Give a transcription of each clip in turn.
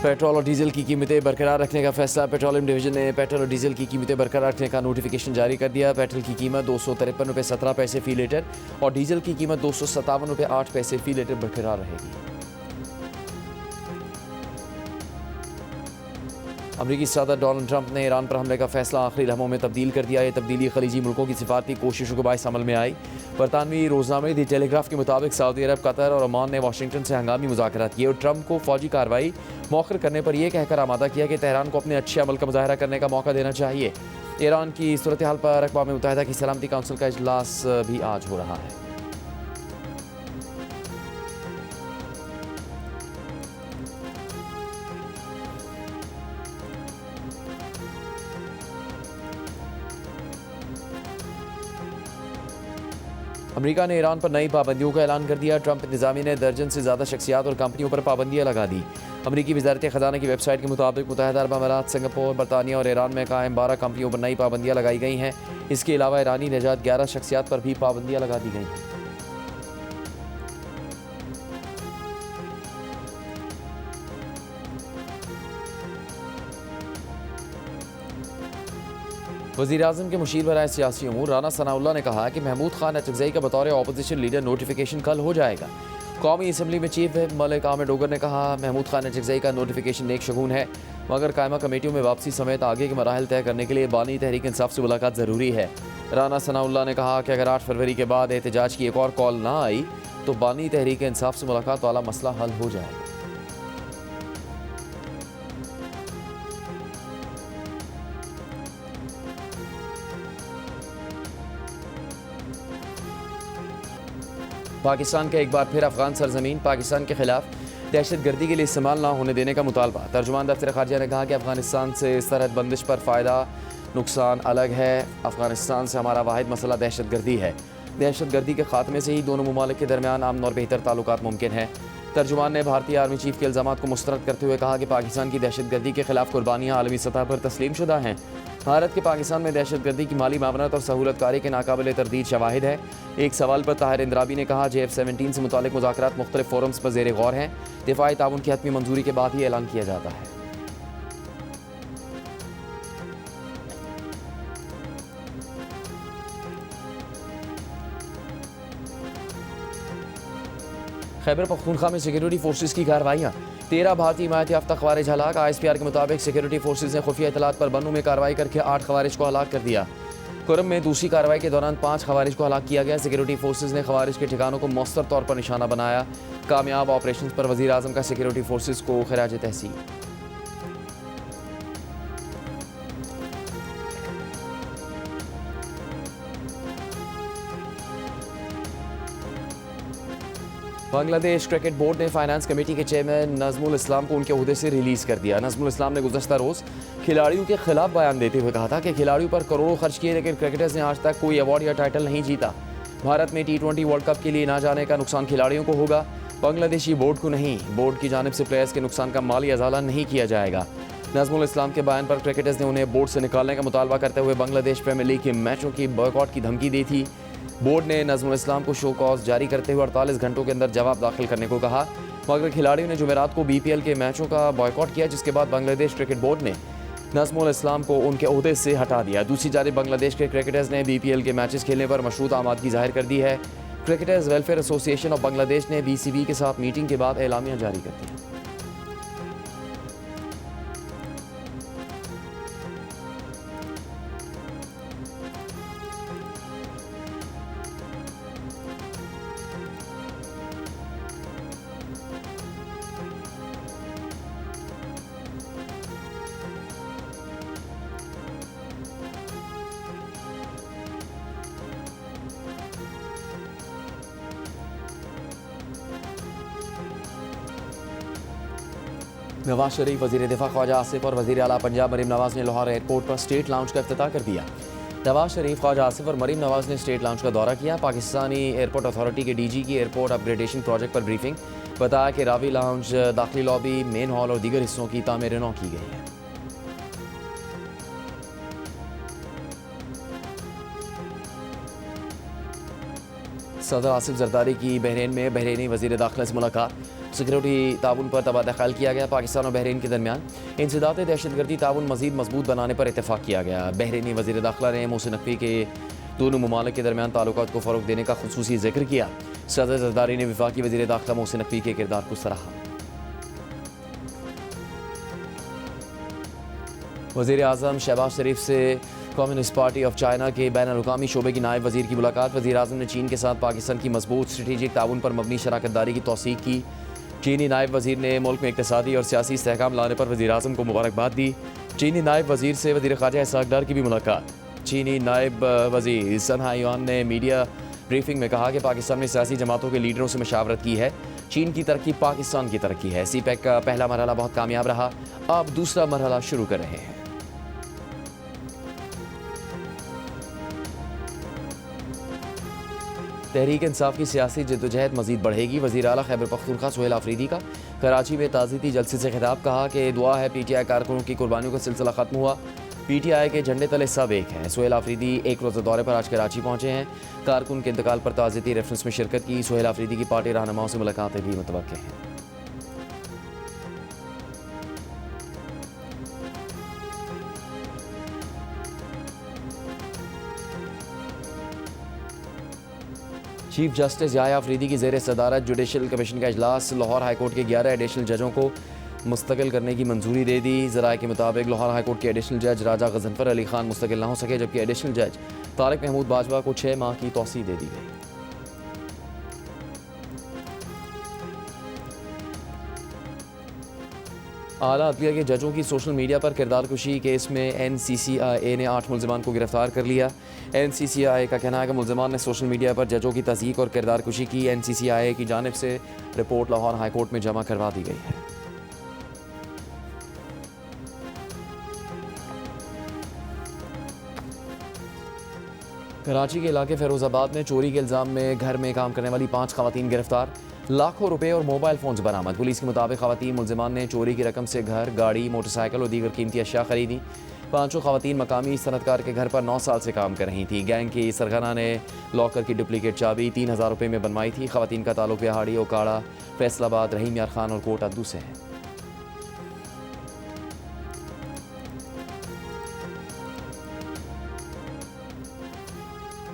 Petrol और diesel की कीमतें बरकरार रखने का फैसला। पेट्रोलियम डिवीजन ने पेट्रोल और डीजल की कीमतें बरकरार रखने का नोटिफिकेशन जारी कर दिया। पेट्रोल की कीमत 253 रुपये 17 पैसे फ़ी लीटर और डीजल की कीमत 257 रुपये 8 पैसे फ़ी लीटर बरकरार रहेगी। अमरीकी सदर डोनाल्ड ट्रंप ने ईरान पर हमले का फैसला आखिरी लम्हों में तब्दील कर दिया। ये तब्दीली खलीजी मुल्कों की सिफारती कोशिशों के बायस अमल में आई। बरतानवी रोजनामे दी टेलीग्राफ के मुताबिक सऊदी अरब, कतर और ओमान ने वाशिंगटन से हंगामी मुज़ाकरात किए और ट्रंप को फौजी कार्रवाई मौखर करने पर यह कहकर आमादा किया कि तेहरान को अपने अच्छे अमल का मुजाहरा करने का मौका देना चाहिए। ईरान की सूरत हाल पर अक़वाम मुत्तहिदा की सलामती काउंसिल का इजलास भी आज हो रहा है। अमेरिका ने ईरान पर नई पाबंदियों का ऐलान कर दिया। ट्रंप इंतजामी ने दर्जन से ज़्यादा शख्सियात और कंपनियों पर पाबंदियां लगा दी। अमरीकी वज़ारत ख़ज़ाना की वेबसाइट के मुताबिक मुत्तहिदा अरब अमारात, सिंगापुर, बरतानिया और ईरान में कायम 12 कंपनियों पर नई पाबंदियां लगाई गई हैं। इसके अलावा ईरानी नजात 11 शख्सियात पर भी पाबंदियां लगा दी गई हैं। वज़ीर-ए-आज़म के मुशीर बराए सियासी अमूर राना सनाउल्लाह ने कहा कि महमूद खान अचकज़ई का बतौर अपोजिशन लीडर नोटिफिकेशन कल हो जाएगा। कौमी असम्बली में चीफ व्हिप मलिक आमिर डोगर ने कहा, महमूद खान अचकज़ई का नोटिफिकेशन नेक शगुन है, मगर कायमा कमेटियों में वापसी समेत आगे के मराहल तय करने के लिए बानी तहरीक इंसाफ से मुलाकात ज़रूरी है। राना सनाउल्लाह ने कहा कि अगर 8 फरवरी के बाद एहतजाज की एक और कॉल ना आई तो बानी तहरीक इंसाफ से मुलाकात वाला मसला हल हो जाएगा। पाकिस्तान का एक बार फिर अफगान सरजमीन पाकिस्तान के खिलाफ दहशतगर्दी के लिए इस्तेमाल ना होने देने का मुतालबा। तर्जुमान दफ्तर खारजा ने कहा कि अफगानिस्तान से सरहद बंदिश पर फ़ायदा नुकसान अलग है। अफगानिस्तान से हमारा वाहिद मसला दहशतगर्दी है। दहशतगर्दी के खात्मे से ही दोनों ममालिक के दरमियान अमन और बेहतर ताल्लुकात मुमकिन है। तर्जुमान ने भारतीय आर्मी चीफ के इल्ज़ामात को मुस्तरद करते हुए कहा कि पाकिस्तान की दहशतगर्दी के खिलाफ कुर्बानियाँ आलमी सतह पर तस्लीम शुदा हैं। भारत के पाकिस्तान में दहशतगर्दी की माली मावनत और सहूलतकारी के नाकाबिल तरदीद शवाहिद है। एक सवाल पर ताहिर इंद्राबी ने कहा, JF-17 से मुतालिक मुज़ाकरात मुख्तलिफ फोरम्स पर ज़ेर गौर हैं। दिफाई ताउन की हतमी मंजूरी के बाद ही ऐलान किया जाता है। खैबर पख्तूनख्वा में सिक्योरिटी फोर्सेज की कार्रवाइयाँ। 13 भारतीय हिमायत याफ्ता ख़वारिज हलाक। ISPR के मुताबिक सिक्योरिटी फोर्सेज ने खुफिया इतलात पर बन्नू में कार्रवाई करके 8 ख़वारिज को हलाक कर दिया। कुरम में दूसरी कार्रवाई के दौरान 5 ख़वारिज को हलाक किया गया। सिक्योरिटी फोर्सेज ने ख़वारिज के ठिकानों को मौसर तौर पर निशाना बनाया। कामयाब ऑपरेशन पर वज़ीर आज़म का सिक्योरिटी फोर्सेज को खिराज तहसीन। बांग्लादेश क्रिकेट बोर्ड ने फाइनेंस कमेटी के चेयरमैन नजमुल इस्लाम को उनके ओहदे से रिलीज़ कर दिया। नजमुल इस्लाम ने गुज़श्ता रोज़ खिलाड़ियों के खिलाफ बयान देते हुए कहा था कि खिलाड़ियों पर करोड़ों खर्च किए लेकिन क्रिकेटर्स ने आज तक कोई अवार्ड या टाइटल नहीं जीता। भारत में T20 वर्ल्ड कप के लिए ना जाने का नुकसान खिलाड़ियों को होगा, बांग्लादेशी बोर्ड को नहीं। बोर्ड की जानिब से प्लेयर्स के नुकसान का माली अजाला नहीं किया जाएगा। नजमुल इस्लाम के बयान पर क्रिकेटर्स ने उन्हें बोर्ड से निकालने का मुतालबा करते हुए बांग्लादेश प्रीमियर लीग के मैचों की बॉयकॉट की धमकी दी थी। बोर्ड ने नजमुल इस्लाम को शो कॉज जारी करते हुए 48 घंटों के अंदर जवाब दाखिल करने को कहा, मगर खिलाड़ियों ने जुमेरात को BPL के मैचों का बॉयकॉट किया, जिसके बाद बांग्लादेश क्रिकेट बोर्ड ने नजमुल इस्लाम को उनके ओहदे से हटा दिया। दूसरी जानिब बांग्लादेश के क्रिकेटर्स ने BPL के मैचेस खेलने पर मशरूत आमादगी जाहिर कर दी है। Cricketers welfare association of Bangladesh ने BCB के साथ मीटिंग के बाद एलामिया जारी कर दिया। नवाज शरीफ, वज़ीर दिफा ख्वाजा आसिफ और वज़ीर आला पंजाब मरीम नवाज ने लाहौर एयरपोर्ट पर स्टेट लाउंज का इफ्तिताह कर दिया। नवाज शरीफ, ख्वाजा आसिफ और मरीम नवाज ने स्टेट लाउंज का दौरा किया। पाकिस्तानी एयरपोर्ट अथॉरिटी के DG की एयरपोर्ट अपग्रेडेशन प्रोजेक्ट पर ब्रीफिंग। बताया कि रावी लाउंज, दाखिली लॉबी, मेन हॉल और दीगर हिस्सों की तामीर नौ की गई है। सदर आसिफ जरदारी की बहरीन में बहरीनी वज़ीर दाखिला से मुलाकात। सिक्योरिटी ताउन पर तबादला ख्याल किया गया। पाकिस्तान और बहरीन के दरमियान इंसदाद दहशतगर्दी ताउन मजीद मजबूत बनाने पर इतफाक़ किया गया। बहरीनी वज़ीर दाखिला ने मोहसिन नकवी के दोनों ममालिक के दरमियान ताल्लुकात को फ़रोग़ देने का खुसूसी जिक्र किया। सदर ज़रदारी ने वफाकी वज़ीर दाखिला मोहसिन नकवी के किरदार को सराहा। वज़ीर आज़म शहबाज शरीफ से कम्युनिस्ट पार्टी ऑफ चाइना के बैन-उल-अक़वामी शोबे की नायब वज़ीर की मुलाकात। वज़ीर आज़म ने चीन के साथ पाकिस्तान की मजबूत स्ट्रेटेजिक ताउन पर मबनी शराकतदारी की तौसीक़ की। चीनी नायब वज़ीर ने मुल्क में इक़्तिसादी और सियासी इस्तेहकाम लाने पर वज़ीर आज़म को मुबारकबाद दी। चीनी नायब वज़ीर से वज़ीर ख़ारजा इसहाक़ डार की भी मुलाकात। चीनी नायब वज़ीर सन हायुआन ने मीडिया ब्रीफिंग में कहा कि पाकिस्तान में सियासी जमातों के लीडरों से मशावरत की है। चीन की तरक्की पाकिस्तान की तरक्की है। CPEC का पहला मरहला बहुत कामयाब रहा, अब दूसरा मरहला शुरू कर रहे हैं। तहरीक इंसाफ की सियासी जद्दोजहद मजीद बढ़ेगी। वज़ीर आला खैबर पख्तूनख्वा सुहेल आफरीदी का कराची में ताज़ीती जलसे से खिताब। कहा कि दुआ है PTI कारकुनों की कुर्बानियों का सिलसिला ख़त्म हुआ। PTI के झंडे तले सब एक हैं। सुहेल आफरीदी एक रोज़ा दौरे पर आज कराची पहुँचे हैं। कारकुन के इंतकाल पर ताज़ीती रेफरेंस में शिरकत की। सुहेल आफरीदी की पार्टी रहनुमाओं से मुलाकातें भी मुतवक्किल हैं। चीफ जस्टिस याह्या अफरीदी की ज़ेर सदारत जुडिशल कमीशन का इजलास। लाहौर हाईकोर्ट के 11 एडिशनल जजों को मुस्तकिल करने की मंजूरी दे दी। ज़राए के मुताबिक लाहौर हाईकोर्ट के एडिशनल जज राजा गजनफर अली खान मुस्तकिल ना हो सके, जबकि एडिशनल जज तारिक महमूद बाजवा को 6 माह की तौसीह दे दी गई। आला अदलिया के जजों की सोशल मीडिया पर किरदार कुशी केस में NCCIA ने 8 मुलजमान को गिरफ्तार कर लिया। NCCIA का कहना है कि मुलजमान ने सोशल मीडिया पर जजों की तज़यीक़ और किरदार कुशी की। NCCIA की जानिब से रिपोर्ट लाहौर हाईकोर्ट में जमा करवा दी गई है। कराची के इलाके फ़िरोज़ाबाद में चोरी के इल्ज़ाम में घर में काम करने वाली 5 ख़वातीन गिरफ्तार। लाखों रुपए और मोबाइल फ़ोन्स बरामद। पुलिस के मुताबिक ख़वातीन मुलज़मान ने चोरी की रकम से घर, गाड़ी, मोटरसाइकिल और दीगर कीमती अशिया खरीदी। 5 ख़वातीन मकामी सनतकार के घर पर 9 साल से काम कर रही थी। गैंग की सरगना ने लॉकर की डुप्लीकेट चाबी 3000 रुपये में बनवाई थी। ख़वातीन का ताल्लुक बिहाड़ी, ओकाड़ा, फैसलाबाद, रहीम यार खान और कोट अद्दू से है।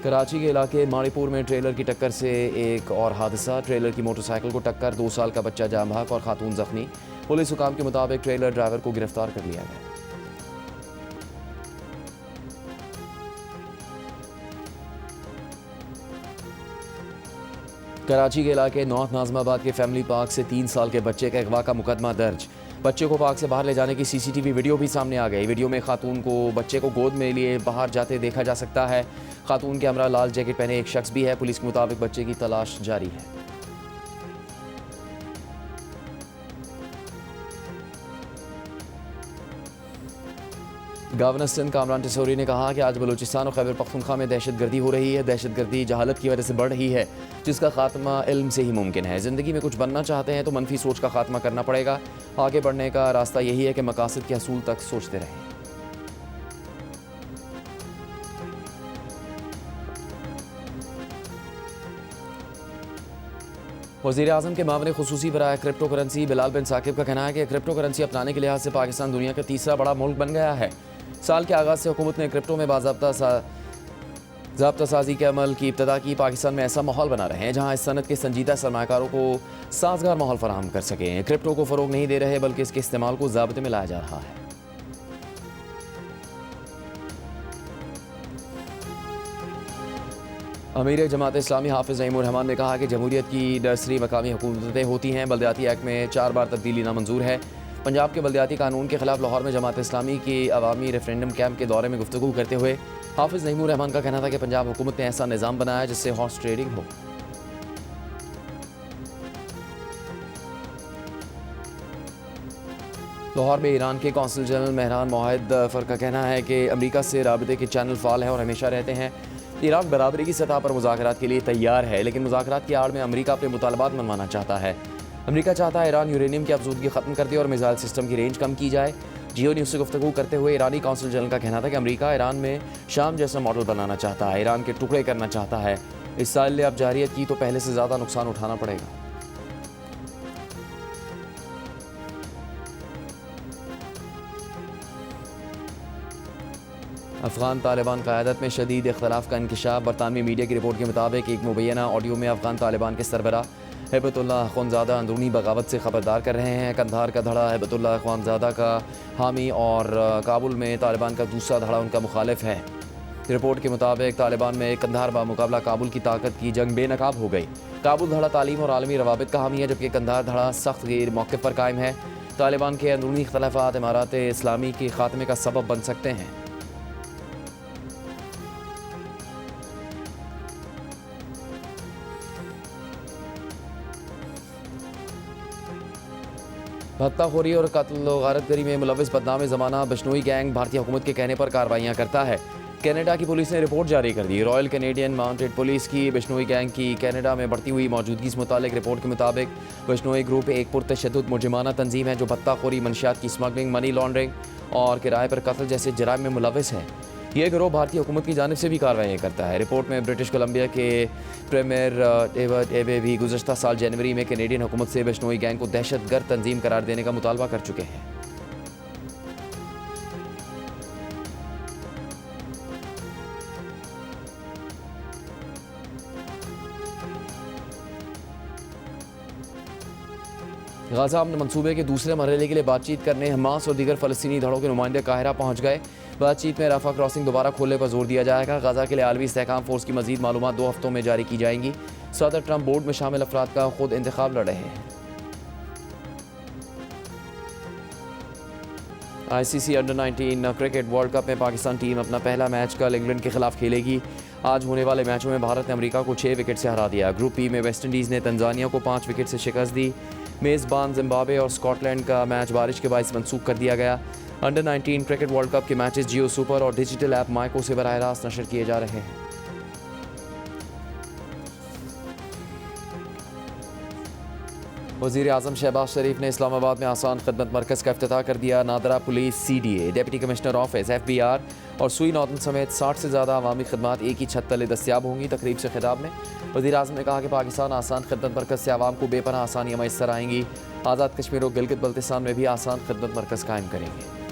कराची के इलाके माणीपुर में ट्रेलर की टक्कर से एक और हादसा। ट्रेलर की मोटरसाइकिल को टक्कर, 2 साल का बच्चा जाम बहक और खातून जख्मी। पुलिस हुकाम के मुताबिक ट्रेलर ड्राइवर को गिरफ्तार कर लिया गया। कराची के इलाके नॉर्थ नाज़िमाबाद के फैमिली पार्क से 3 साल के बच्चे का अगवा का मुकदमा दर्ज। बच्चे को पार्क से बाहर ले जाने की CCTV वीडियो भी सामने आ गई। वीडियो में खातून को बच्चे को गोद में लिए बाहर जाते देखा जा सकता है। खातून के हमरा लाल जैकेट पहने एक शख्स भी है। पुलिस के मुताबिक बच्चे की तलाश जारी है। गवर्नर सिंध कामरान टिसोरी ने कहा कि आज बलूचिस्तान और खैबर पख्तूनख्वा में दहशतगर्दी हो रही है। दहशतगर्दी जहालत की वजह से बढ़ रही है, जिसका खात्मा इल्म से ही मुमकिन है। ज़िंदगी में कुछ बनना चाहते हैं तो मनफी सोच का खात्मा करना पड़ेगा। आगे बढ़ने का रास्ता यही है कि मकासद के हसूल तक सोचते रहें। वज़ीर आज़म के मामले खुसूसी बराए क्रिप्टो करेंसी बिलाल बिन साकिब का कहना है कि क्रिप्टो करेंसी अपनाने के लिहाज से पाकिस्तान दुनिया का तीसरा बड़ा मुल्क बन गया है। साल के आगाज़ से हुकूमत ने क्रिप्टो में ज़ाब्ता साजी के अमल की इब्तदा की। पाकिस्तान में ऐसा माहौल बना रहे हैं जहाँ इस सनत के संजीदा सरमाकारों को साजगार माहौल फराहम कर सकें। क्रिप्टो को फ़रोग नहीं दे रहे, बल्कि इसके इस्तेमाल को ज़ाब्ते में लाया जा रहा है। अमीर जमात इस्लामी हाफिज़ नईमुर रहमान ने कहा कि जमहूरियत की नर्सरी मकामी हुकूमतें होती हैं। बल्दियाती एक्ट में 4 बार तब्दीली नामंजूर है। पंजाब के बल्दियाती कानून के खिलाफ लाहौर में जमात इस्लामी के अवामी रेफरेंडम कैंप के दौरे में गुफ्तगू करते हुए हाफिज़ नईमुर रहमान का कहना था कि पंजाब हुकूमत ने ऐसा निज़ाम बनाया जिससे हॉर्स ट्रेडिंग हो। लाहौर में ईरान के कौंसल जनरल मेहरान मोहिद फर का कहना है कि अमेरिका से राबते के चैनल फाल हैं और हमेशा रहते हैं। ईरान बराबरी की सतह पर मुज़ाकरात के लिए तैयार है, लेकिन मुज़ाकरात की आड़ में अमेरिका अपने मुतालबात मनवाना चाहता है। अमेरिका चाहता है ईरान यूरेनियम की अफजूदगी ख़त्म कर दे और मिसाइल सिस्टम की रेंज कम की जाए। जियो न्यूज़ से गुफ्तगू करते हुए ईरानी कौंसल जनरल का कहना था कि अमेरिका ईरान में शाम जैसा मॉडल बनाना चाहता है, ईरान के टुकड़े करना चाहता है। इस साल अब जारियत की तो पहले से ज़्यादा नुकसान उठाना पड़ेगा। अफ़गान तालिबान क़यादत में शदीद इख्तलाफ का इंकशाफ। बरतानवी मीडिया की रिपोर्ट के मुताबिक एक मुबैना ऑडियो में अफ़गान तालिबान के सरबराह हिबतुल्लाह अख़ुंज़ादा अंदरूनी बगावत से ख़बरदार कर रहे हैं। कंधार का धड़ा हिबतुल्लाह अख़ुंज़ादा का हामी और काबुल में तालिबान का दूसरा धड़ा उनका मुखालिफ है। रिपोर्ट के मुताबिक तालिबान में कंधार बामुकाबला काबुल की ताकत की जंग बेनकाब हो गई। काबुल धड़ा तालीम और आलमी रवाबित का हामी है, जबकि कंधार धड़ा सख्त गैर मौक़िफ़ पर कायम है। तालिबान के अंदरूनी इख्तलाफात इमारात इस्लामी के ख़ात्मे का सबब बन सकते हैं। भत्ताखोरी और कत्ल व गारतगरी में मुलविस बदनाम ज़माना बिश्नोई गैंग भारतीय हुकूमत के कहने पर कार्रवाइयाँ करता है। कनाडा की पुलिस ने रिपोर्ट जारी कर दी। रॉयल कैनेडियन माउंटेड पुलिस की बिश्नोई गैंग की कनाडा में बढ़ती हुई मौजूदगी से मुतालिक रिपोर्ट के मुताबिक बिश्नोई ग्रुप एक पुरतशद्दुद मुजरिमाना तंजीम है जो भत्ताखोरी, मनशियात की स्मगलिंग, मनी लॉन्ड्रिंग और किराए पर कत्ल जैसे जराइम में मुलविस है। ये गिरोह भारतीय हुकूमत की जानिब से भी कार्रवाइयाँ करता है। रिपोर्ट में ब्रिटिश कोलंबिया के प्रीमियर डेविड एबे भी गुज़श्ता साल जनवरी में कैनेडियन हुकूमत से बिश्नोई गैंग को दहशतगर्द तंजीम करार देने का मुतालबा कर चुके हैं। गाज़ा अमन मंसूबे के दूसरे मरहले के लिए बातचीत करने हमास और दीगर फ़लस्तीनी धड़ों के नुमाइंदे काहिरा पहुँच गए। बातचीत में रफ़ा क्रॉसिंग दोबारा खोलने पर जोर दिया जाएगा। गाज़ा के लिए आलमी इस्तेहकाम फोर्स की मज़ीद मालूमात 2 हफ्तों में जारी की जाएंगी। सदर ट्रंप बोर्ड में शामिल अफराद का खुद इंतखाब लड़ रहे हैं। ICC under-19 cricket world cup में पाकिस्तान टीम अपना पहला मैच कल इंग्लैंड के खिलाफ खेलेगी। आज होने वाले मैचों में भारत ने अमेरिका को 6 विकेट से हरा दिया। ग्रुप बी में वेस्ट इंडीज़ ने तंजानिया को 5 विकेट से शिकस्त दी। मेज़बान जिम्बाब्वे और स्कॉटलैंड का मैच बारिश के बायस मनसूख कर दिया गया। अंडर-19 क्रिकेट वर्ल्ड कप के मैचेस जियो सुपर और डिजिटल ऐप माइको से बराह रास्त नशर किए जा रहे हैं। वज़ीर आज़म शहबाज शरीफ ने इस्लामाबाद में आसान खिदमत मरकज़ का इफ्तिताह कर दिया। NADRA police, CDA, deputy commissioner office, FBR और सुई नॉर्दन समेत 60 से ज़्यादा अवामी खदमात एक ही छत तले दस्तियाब होंगी। तकरीब से खिताब में वज़ीर आज़म ने कहा कि पाकिस्तान आसान खिदमत मरकज़ से आवाम को बेपनाह आसानियाँ मैसर आएंगी। आज़ाद कश्मीर और गिलगित बल्तिस्तान में भी आसान खिदमत मरकज़ कायम करेंगे।